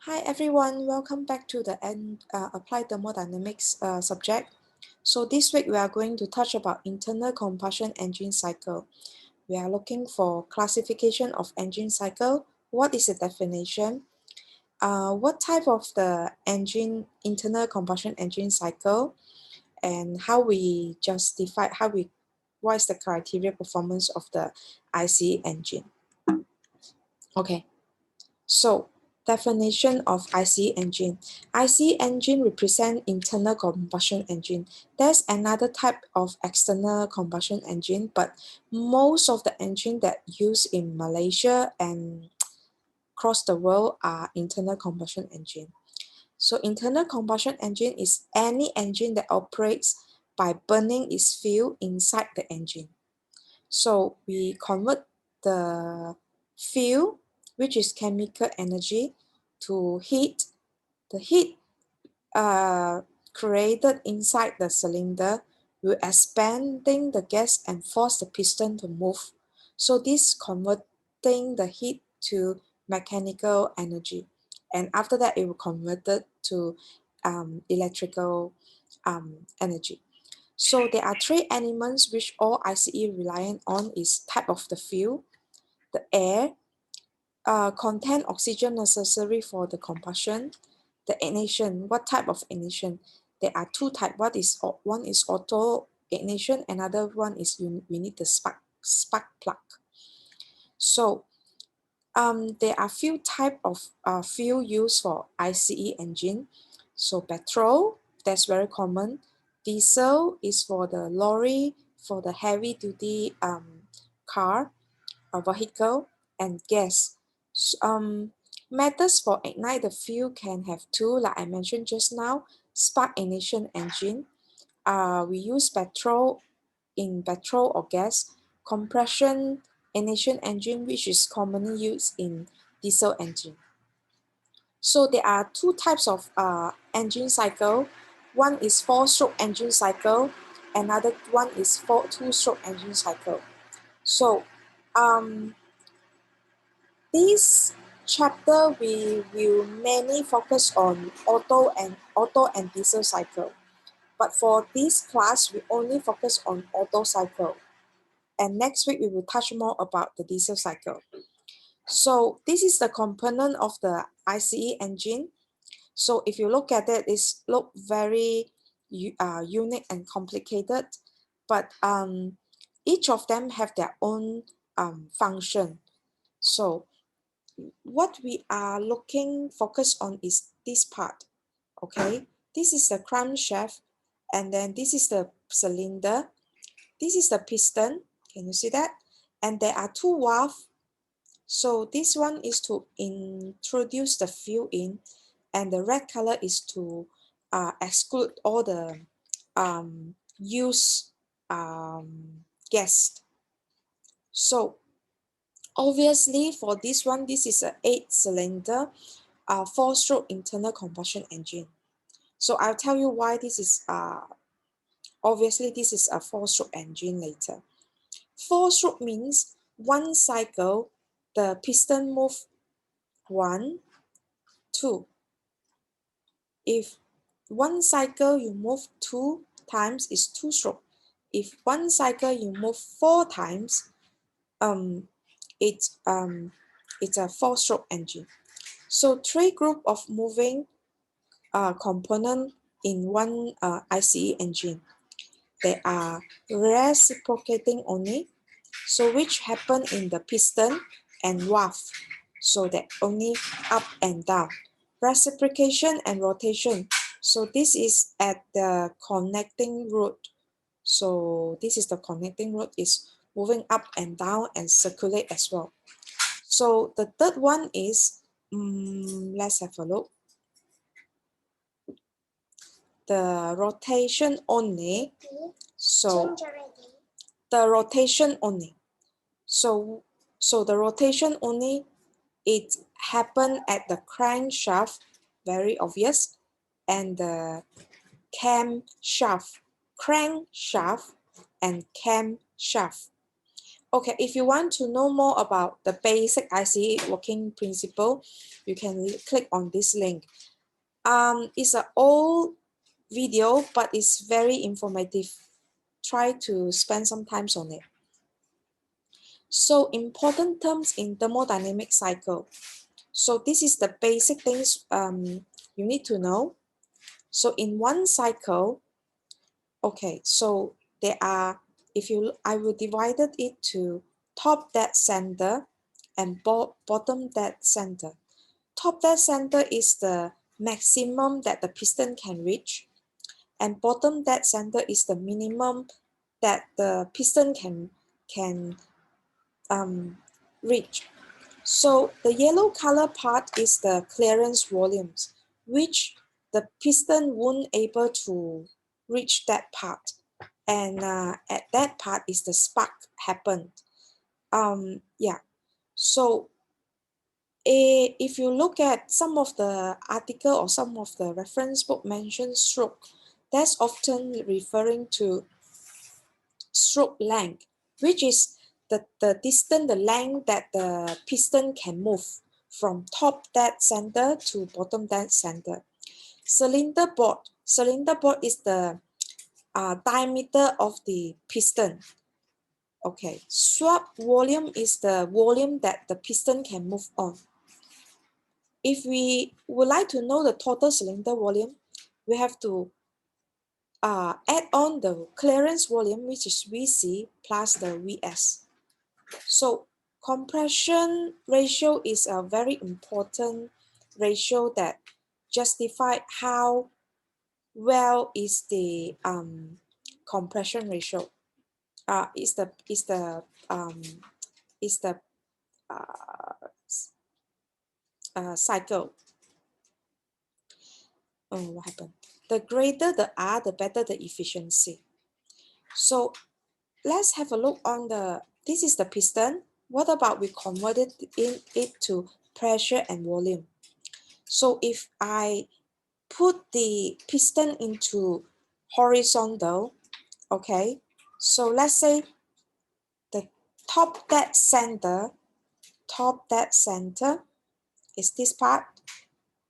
Hi everyone, welcome back to the Applied Thermodynamics subject. So this week we are going to touch about internal combustion engine cycle. We are looking for classification of engine cycle. What is the definition? What type of the engine internal combustion engine cycle, and how we justify what is the criteria performance of the ICE engine? Okay. So, definition of ICE engine. ICE engine represent internal combustion engine. There's another type of external combustion engine, but most of the engine that used in Malaysia and across the world are internal combustion engine. So internal combustion engine is any engine that operates by burning its fuel inside the engine. So we convert the fuel, which is chemical energy, to heat. The heat created inside the cylinder will expanding the gas and force the piston to move. So this converting the heat to mechanical energy. And after that, it will convert it to electrical energy. So there are three elements which all ICE reliant on is type of the fuel, the air, contain oxygen necessary for the combustion, the ignition, what type of ignition? There are two types. One is auto ignition, another one is we need the spark plug. So there are few type of fuel used for ICE engine. So petrol, that's very common. Diesel is for the lorry, for the heavy duty car or vehicle, and gas. Methods for ignite the fuel can have two, like I mentioned just now, spark ignition engine. We use petrol in petrol or gas, compression ignition engine, which is commonly used in diesel engine. So there are two types of engine cycle. One is four-stroke engine cycle, another one is two-stroke engine cycle. So this chapter we will mainly focus on auto and diesel cycle. But for this class, we only focus on auto cycle. And next week, we will touch more about the diesel cycle. So this is the component of the ICE engine. So if you look at it, it's look very unique and complicated, but each of them have their own function. So what we are looking focus on is this part. Okay, this is the crankshaft, and then this is the cylinder. This is the piston. Can you see that? And there are two valves. So this one is to introduce the fuel in, and the red color is to exclude all the used gas. So obviously for this one, this is a 8-cylinder, four-stroke internal combustion engine. So I'll tell you why this is obviously this is a four-stroke engine later. Four-stroke means one cycle, the piston move 1, 2. If one cycle you move 2 times is 2-stroke. If one cycle you move 4 times, it's a 4-stroke engine. So 3 group of moving component in one ICE engine. They are reciprocating only, so which happen in the piston and valve, so that only up and down. Reciprocation and rotation, so this is at the connecting rod. So this is the connecting rod is moving up and down and circulate as well. So the third one is, let's have a look. The rotation only. So the rotation only. So the rotation only, it happen at the crankshaft, very obvious, and the camshaft, crankshaft and camshaft. Okay, if you want to know more about the basic IC working principle, you can click on this link. It's an old video, but it's very informative. Try to spend some time on it. So important terms in thermodynamic cycle. So this is the basic things you need to know. So in one cycle, okay, so there are, I will divide it to top dead center and bottom dead center. Top dead center is the maximum that the piston can reach, and bottom dead center is the minimum that the piston can reach. So the yellow color part is the clearance volumes, which the piston won't able to reach that part. And at that part is the spark happened. Yeah, so if you look at some of the article or some of the reference book mention stroke, that's often referring to stroke length, which is the distance, the length that the piston can move from top dead center to bottom dead center. Cylinder bore is the diameter of the piston. Okay, swap volume is the volume that the piston can move on. If we would like to know the total cylinder volume, we have to add on the clearance volume, which is VC plus the VS. So compression ratio is a very important ratio that justify how well is the compression ratio. Is the uh, cycle. Oh, what happened? The greater the R, the better the efficiency. So let's have a look on this is the piston. What about we converted it to pressure and volume? So if I put the piston into horizontal, okay, so let's say the top dead center is this part,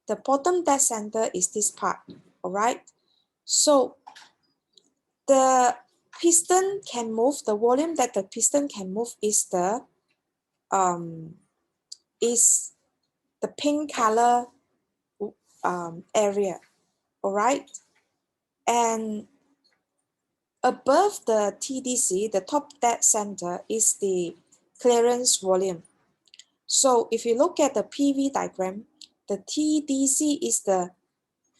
the bottom dead center is this part, all right? So the piston can move, the volume that the piston can move is the pink color area, all right? And above the TDC, the top dead center, is the clearance volume. So if you look at the PV diagram, the TDC is the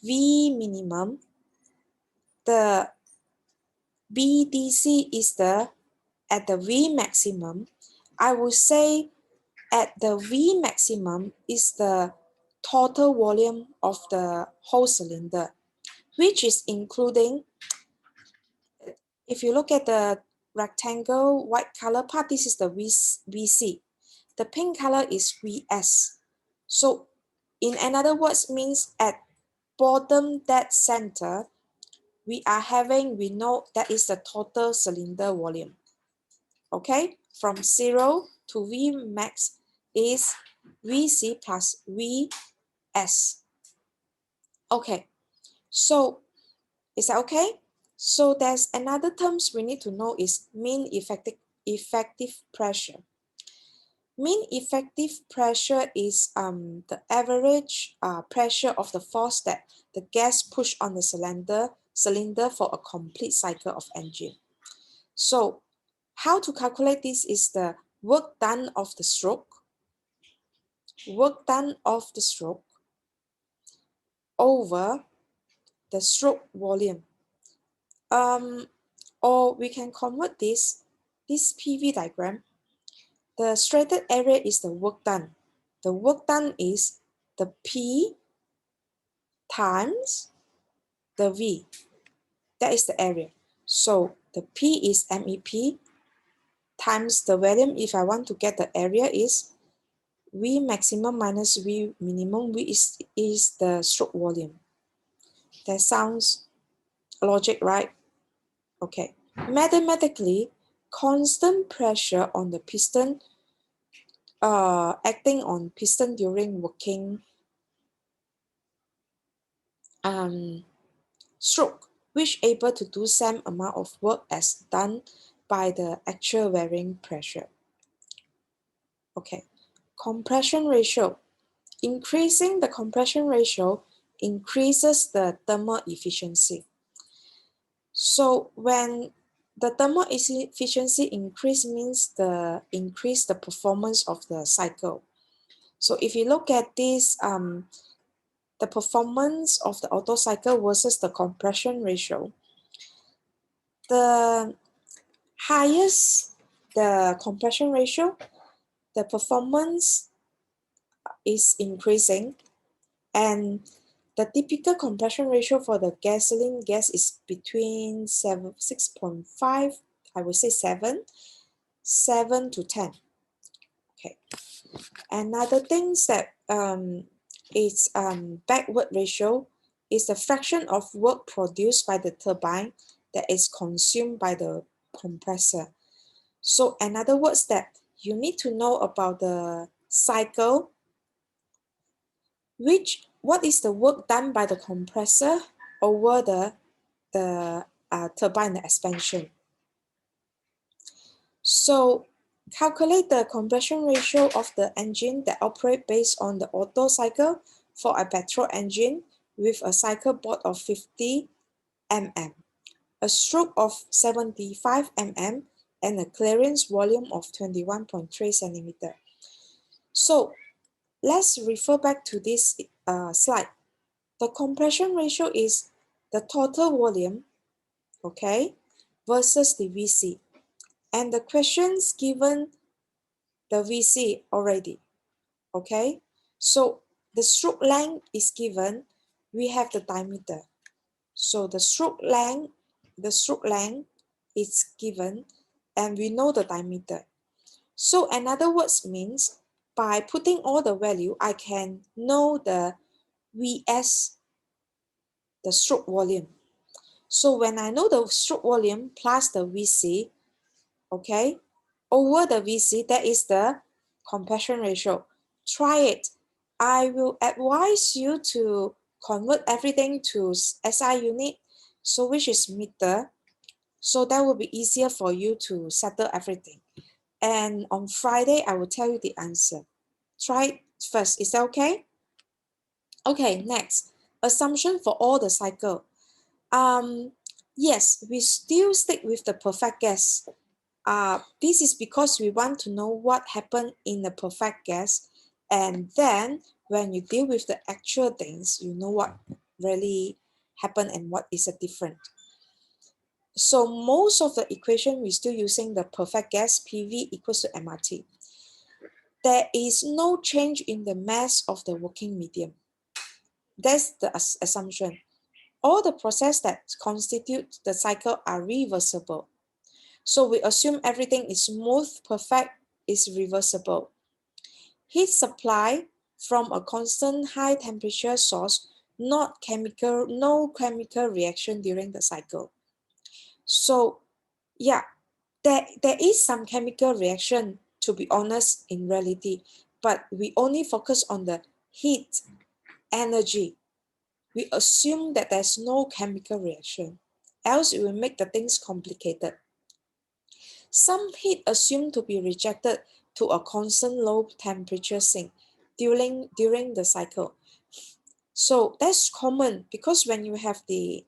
V minimum, the BDC is at the V maximum. I would say at the V maximum is the total volume of the whole cylinder, which is including, if you look at the rectangle white color part, this is the VC. The pink color is VS. So in another words means at bottom dead center, we know that is the total cylinder volume. Okay, from 0 to V max is VC plus VS. Okay, so is that okay? So there's another terms we need to know is mean effective pressure. Mean effective pressure is the average pressure of the force that the gas push on the cylinder for a complete cycle of engine. So how to calculate this is the work done of the stroke over the stroke volume. Or we can convert this PV diagram. The straighted area is the work done. The work done is the P times the V. That is the area. So the P is MEP times the volume. If I want to get the area is V maximum minus V minimum. V is the stroke volume. That sounds logic, right? Okay. Mathematically, constant pressure on the piston acting on piston during working stroke, which able to do same amount of work as done by the actual varying pressure. Okay, compression ratio. Increasing the compression ratio increases the thermal efficiency. So when the thermal efficiency increase means increase the performance of the cycle. So if you look at this, the performance of the Otto cycle versus the compression ratio, the highest the compression ratio, the performance is increasing, and the typical compression ratio for the gasoline gas is between 6.5, I would say 7 to 10. Okay. Another thing that is backward ratio is the fraction of work produced by the turbine that is consumed by the compressor. So in other words that you need to know about the cycle, what is the work done by the compressor over the turbine expansion. So calculate the compression ratio of the engine that operate based on the Otto cycle for a petrol engine with a cycle bore of 50 mm, a stroke of 75 mm, and a clearance volume of 21.3 centimeter. So let's refer back to this slide. The compression ratio is the total volume, okay, versus the VC. And the questions given the VC already, okay? So the stroke length is given, we have the diameter. So the stroke length is given, and we know the diameter. So in other words means, by putting all the value, I can know the VS, the stroke volume. So when I know the stroke volume plus the VC, okay, over the VC, that is the compression ratio. Try it. I will advise you to convert everything to SI unit, so which is meter. So that will be easier for you to settle everything. And on Friday, I will tell you the answer. Try it first. Is that okay? Okay, next. Assumption for all the cycle. Yes, we still stick with the perfect gas. This is because we want to know what happened in the perfect gas, and then when you deal with the actual things, you know what really happened and what is a different. So most of the equation, we're still using the perfect gas, PV equals to MRT. There is no change in the mass of the working medium. That's the assumption. All the processes that constitute the cycle are reversible. So we assume everything is smooth, perfect, is reversible. Heat supply from a constant high temperature source, no chemical reaction during the cycle. So yeah, there is some chemical reaction, to be honest, in reality, but we only focus on the heat energy. We assume that there's no chemical reaction, else it will make the things complicated. Some heat assumed to be rejected to a constant low temperature sink during the cycle. So that's common because when you have the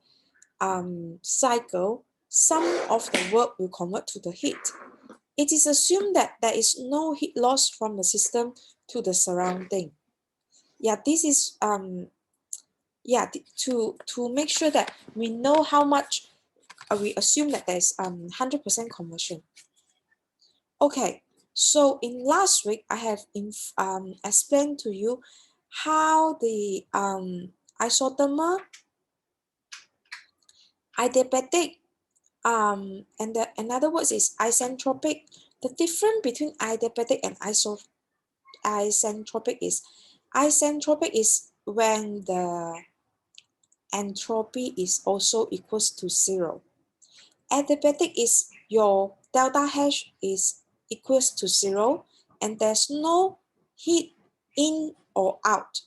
cycle, some of the work will convert to the heat. It is assumed that there is no heat loss from the system to the surrounding. Yeah, this is to make sure that we know how much we assume that there's 100% conversion. Okay, so in last week I have explained to you how the isothermal, adiabatic, and in other words is isentropic. The difference between adiabatic and isentropic is when the entropy is also equals to 0. Adiabatic is your delta H is equals to 0, and there's no heat in or out.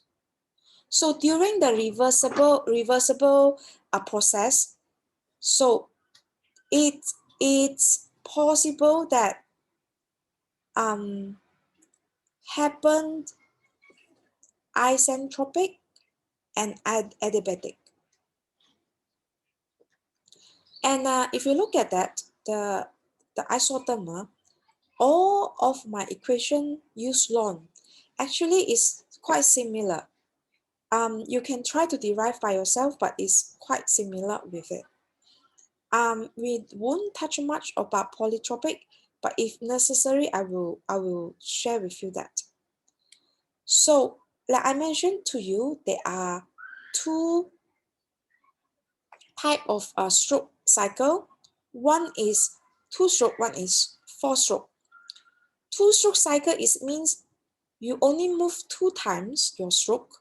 So during the reversible process, so it's possible that happened isentropic and adiabatic. And if you look at that, the isothermal, all of my equation use ln. Actually, is quite similar. You can try to derive by yourself, but it's quite similar with it. We won't touch much about polytropic, but if necessary, I will share with you that. So, like I mentioned to you, there are two type of stroke cycle. One is 2-stroke, one is 4-stroke. 2-stroke cycle means you only move 2 times your stroke.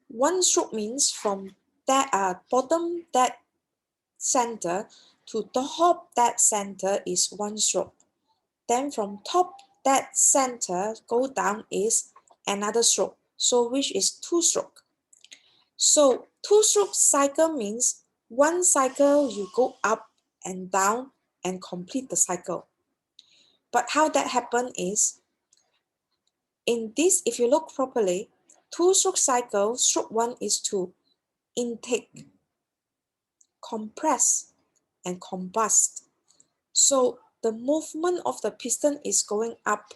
1 stroke means from that bottom that center to top that center is 1 stroke. Then from top that center go down is another stroke. So which is 2-stroke. So 2-stroke cycle means 1 cycle you go up and down and complete the cycle. But how that happen is, in this, if you look properly, 2-stroke cycle, stroke 1 is to intake, compress, and combust. So the movement of the piston is going up.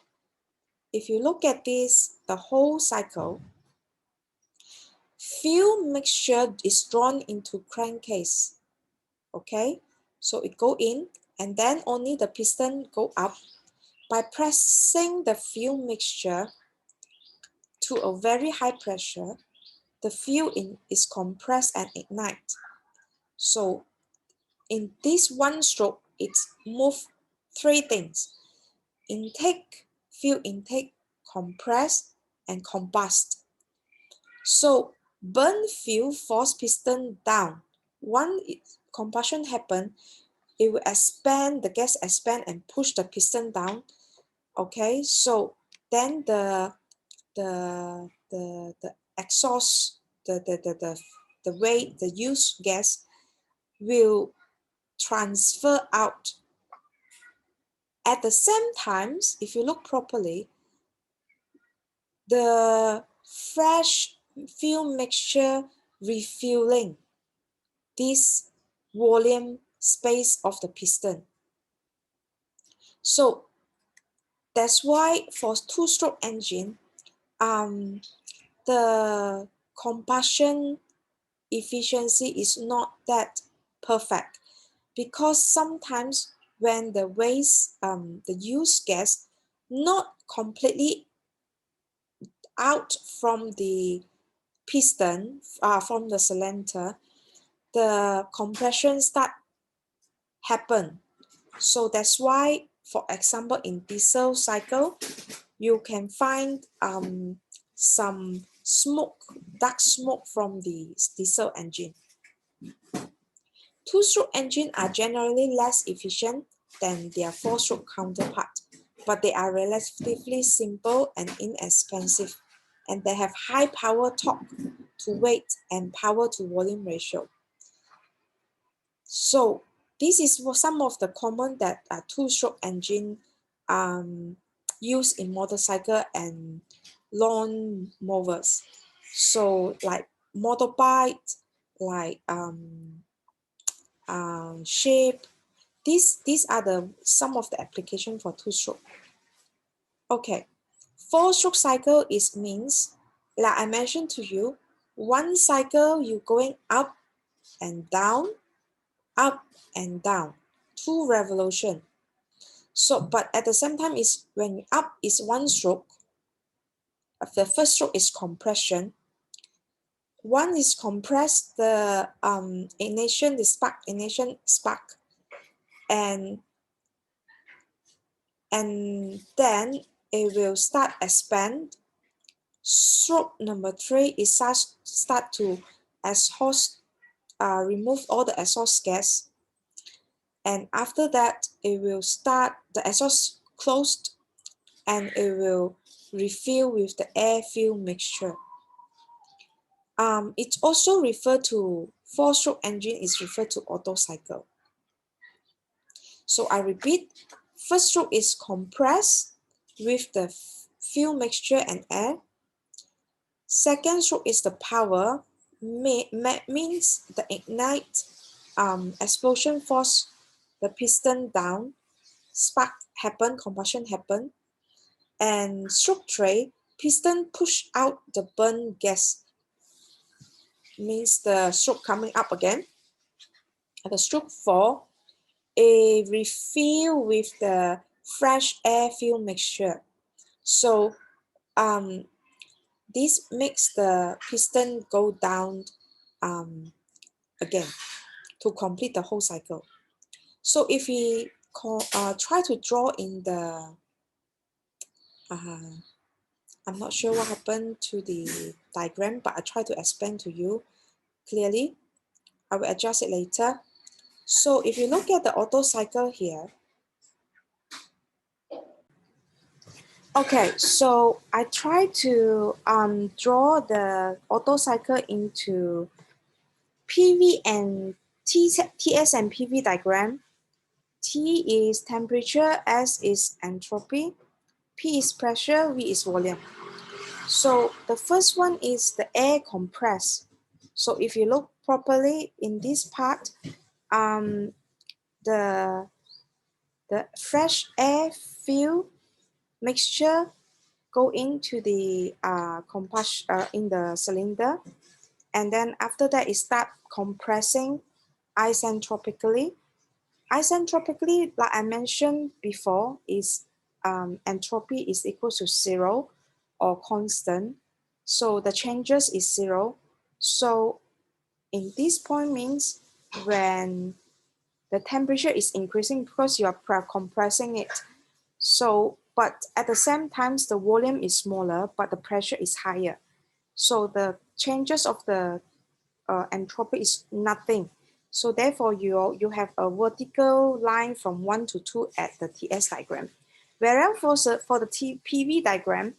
If you look at this, the whole cycle, fuel mixture is drawn into crankcase. Okay, so it go in, and then only the piston go up. By pressing the fuel mixture to a very high pressure, the fuel is compressed and ignite. So in this 1 stroke, it's move 3 things: intake, fuel intake, compress, and combust. So burn fuel force piston down. Once combustion happen, it will expand, the gas expand and push the piston down. Okay, so then the exhaust, the way the used gas will transfer out. At the same time, if you look properly, the fresh fuel mixture refueling this volume space of the piston. So that's why for 2-stroke engine, the combustion efficiency is not that perfect, because sometimes when the waste, the used gas not completely out from the piston, from the cylinder, the compression start happen. So that's why, for example, in diesel cycle, you can find some smoke, dark smoke from the diesel engine. 2-stroke engines are generally less efficient than their 4-stroke counterpart, but they are relatively simple and inexpensive, and they have high power torque to weight and power to volume ratio. So this is some of the common that 2-stroke engine used in motorcycle and lawn mowers. So like motorbike, like shape. These are some of the application for 2-stroke. Okay, 4-stroke cycle means, like I mentioned to you, 1 cycle you going up and down, 2 revolution. So, but at the same time is when up is 1 stroke. The first stroke is compression. 1 is compressed, the ignition, the spark, ignition, spark, and then it will start expand. Stroke number 3 is start to exhaust, remove all the exhaust gas, and after that it will start, the exhaust closed, and it will refill with the air-fuel mixture. It's also referred to, four-stroke engine is referred to Otto cycle. So I repeat, first stroke is compressed with the fuel mixture and air. Second stroke is the power, means the ignite explosion force the piston down, spark happen, combustion happen. And stroke 3, piston push out the burn gas, means the stroke coming up again. And the stroke 4, a refill with the fresh air fuel mixture. So this makes the piston go down again to complete the whole cycle. So if we try to draw in the, I'm not sure what happened to the diagram, but I try to explain to you clearly. I will adjust it later. So if you look at the Otto cycle here, okay, so I try to draw the Otto cycle into PV and TS and PV diagram. T is temperature, S is entropy, P is pressure, V is volume. So the first one is the air compressed. So if you look properly in this part, the fresh air fuel mixture go into the combustion in the cylinder, and then after that it start compressing isentropically. Isentropically, like I mentioned before, is entropy is equal to 0 or constant. So the changes is 0. So in this point means when the temperature is increasing because you are compressing it. So, but at the same time, the volume is smaller, but the pressure is higher. So the changes of the entropy is nothing. So therefore, you have a vertical line from 1 to 2 at the TS diagram. Whereas for the PV diagram,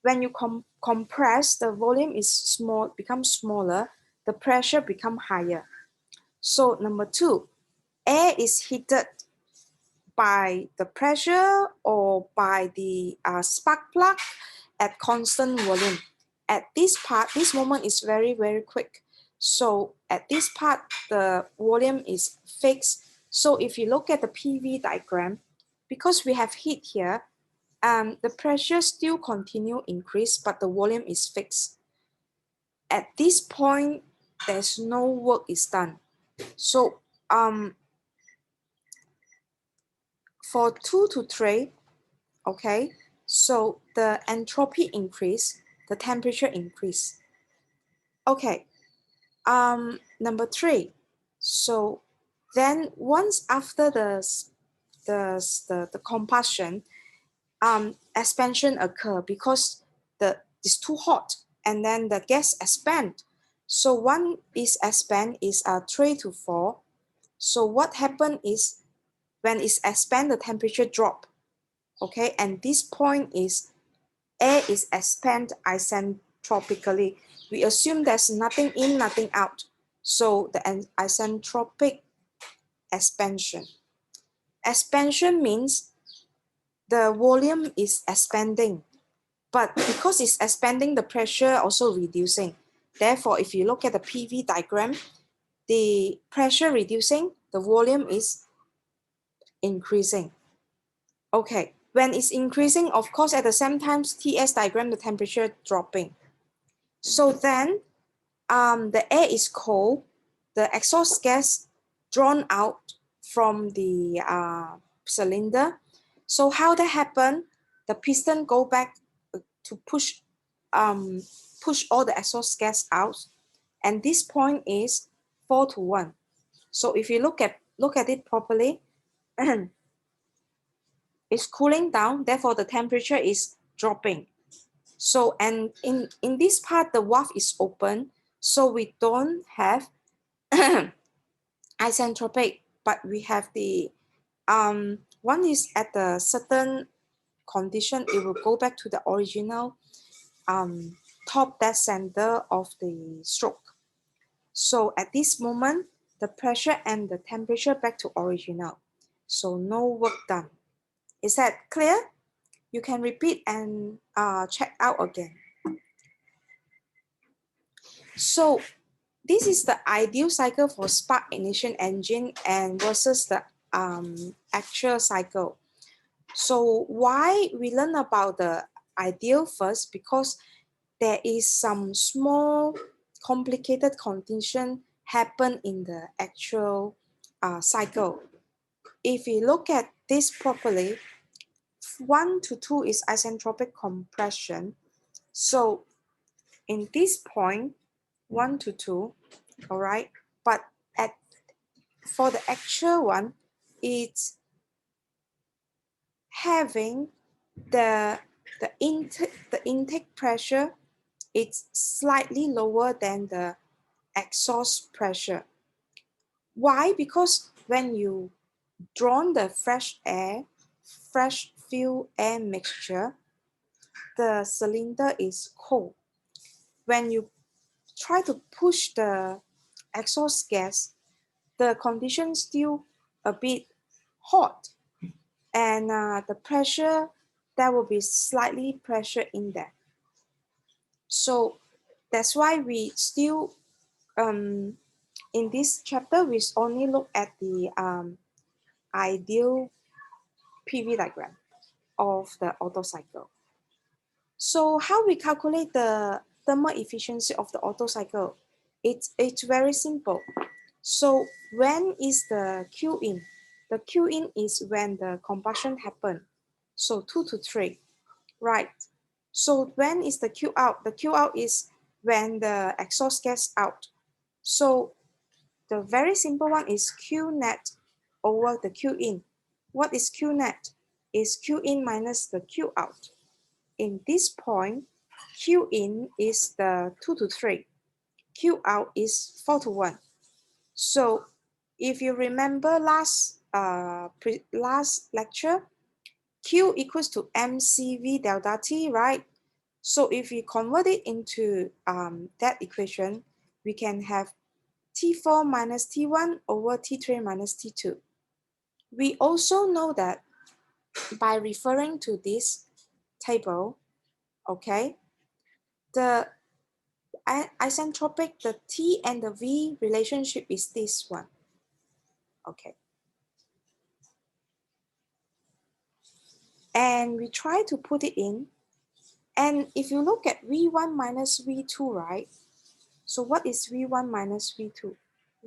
when you compress, the volume is small, becomes smaller, the pressure become higher. So number 2, air is heated by the pressure or by the spark plug at constant volume. At this part, this moment is very, very quick. So at this part, the volume is fixed. So if you look at the PV diagram, because we have heat here, the pressure still continue increase, but the volume is fixed. At this point, there's no work is done. So for 2 to 3, okay, so the entropy increase, the temperature increase. Okay, number 3. So then once after the combustion, expansion occur because it's too hot, and then the gas expand. So one is expand is 3 to 4. So what happened is when it's expand, the temperature drop. Okay, and this point is air is expand isentropically. We assume there's nothing in, nothing out. So the isentropic expansion. Expansion means the volume is expanding, but because it's expanding, the pressure also reducing. Therefore, if you look at the PV diagram, the pressure reducing, the volume is increasing. Okay, when it's increasing, of course, at the same time, TS diagram, the temperature dropping. So then the air is cold, the exhaust gas drawn out from the cylinder. So how that happen? The piston go back to push all the exhaust gas out, and this point is 4 to 1. So if you look at it properly, it's cooling down, therefore the temperature is dropping. So, and in this part, the valve is open, so we don't have isentropic but we have the one is at a certain condition, it will go back to the original top dead center of the stroke. So at this moment, the pressure and the temperature back to original. So no work done. Is that clear? You can repeat and check out again. So this is the ideal cycle for spark ignition engine and versus the actual cycle. So why we learn about the ideal first? Because there is some small complicated condition happen in the actual cycle. If we look at this properly, 1 to 2 is isentropic compression. So in this point, 1 to 2, all right, but at for the actual one, it's having the intake pressure, it's slightly lower than the exhaust pressure. Why? Because when you draw the fresh fuel air mixture, the cylinder is cold. When you try to push the exhaust gas, the condition still a bit hot, and the pressure, there will be slightly pressure in there. So that's why we still in this chapter we only look at the ideal PV diagram of the Otto cycle. So how we calculate the thermal efficiency of the Otto cycle? It's very simple. So when is the Q in? The Q in is when the combustion happen. So 2 to 3, right? So when is the Q out? The Q out is when the exhaust gas out. So the very simple one is Q net over the Q in. What is Q net? Is Q in minus the Q out. In this point, Q in is the 2 to 3. Q out is 4 to 1. So if you remember last lecture, Q equals to mCV delta T, right? So if we convert it into that equation, we can have T4 minus T1 over T3 minus T2. We also know that by referring to this table, okay, the isentropic, the T and the V relationship is this one, okay. And we try to put it in, and if you look at V1 minus V2, right? So what is V1 minus V2?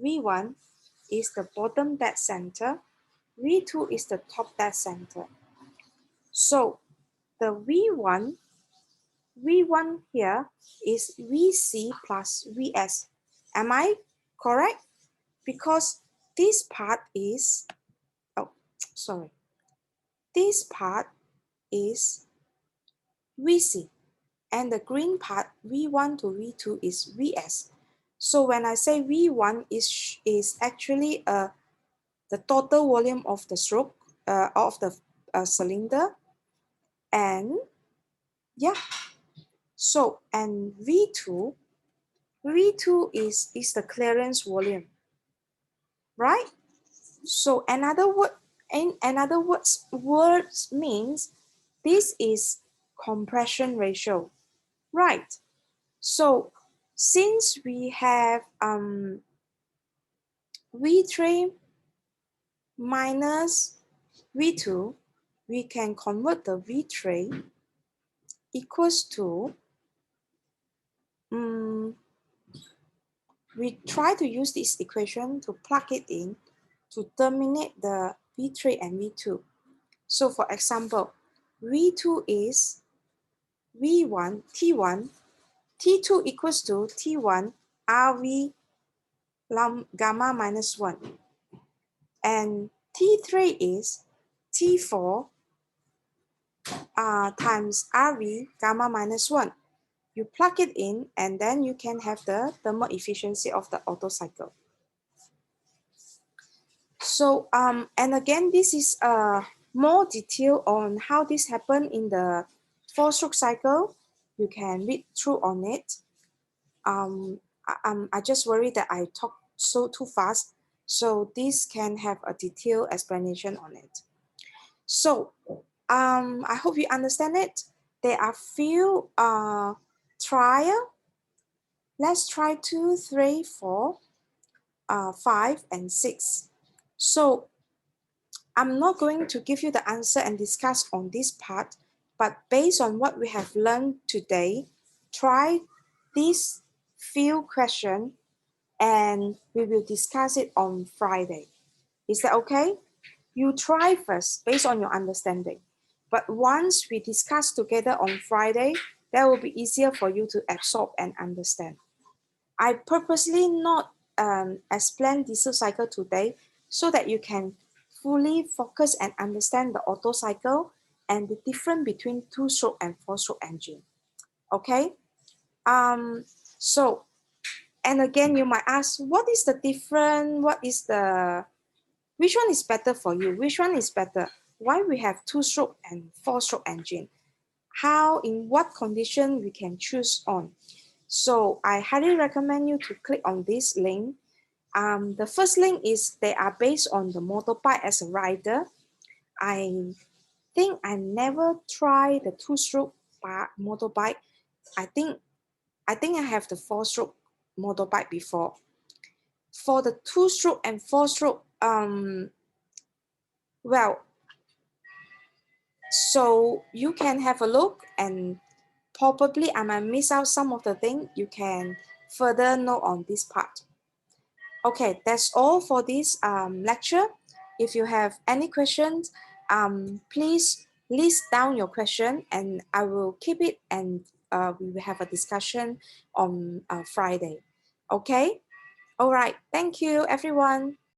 V1 is the bottom dead center, V2 is the top dead center. So the V1 here is VC plus VS. Am I correct? Because this part is, oh, sorry. This part is VC, and the green part, V1 to V2, is VS. So when I say V1 is actually the total volume of the stroke, of the cylinder, and yeah, so and V2 is the clearance volume, right? So in another words means this is compression ratio, right? So since we have V3 minus V2, we can convert the V3 equals to, we try to use this equation to plug it in to terminate the V3 and V2. So for example, V2 is V1, T1, T2 equals to T1 RV gamma minus 1. And T3 is T4 times RV gamma minus 1. You plug it in and then you can have the thermal efficiency of the Otto cycle. So and again, this is more detail on how this happened in the four-stroke cycle. You can read through on it. I just worry that I talk so too fast. So this can have a detailed explanation on it. So I hope you understand it. There are few trial. Let's try 2, 3, 4, 5, and 6. So I'm not going to give you the answer and discuss on this part, but based on what we have learned today, try these few questions and we will discuss it on Friday. Is that okay? You try first based on your understanding. But once we discuss together on Friday, that will be easier for you to absorb and understand. I purposely not explain diesel cycle today so that you can fully focus and understand the Otto cycle and the difference between two-stroke and four-stroke engine. Okay? So, and again, you might ask, what is the difference? Which one is better for you? Which one is better? Why we have two-stroke and four-stroke engine? How, in what condition we can choose on? So I highly recommend you to click on this link. The first link is they are based on the motorbike as a rider. I think I never tried the two-stroke motorbike. I think I have the four-stroke motorbike before. For the two-stroke and four-stroke, well, so you can have a look and probably I might miss out some of the thing. You can further know on this part. Okay, that's all for this lecture. If you have any questions, please list down your question and I will keep it and we will have a discussion on Friday. Okay? All right. Thank you, everyone.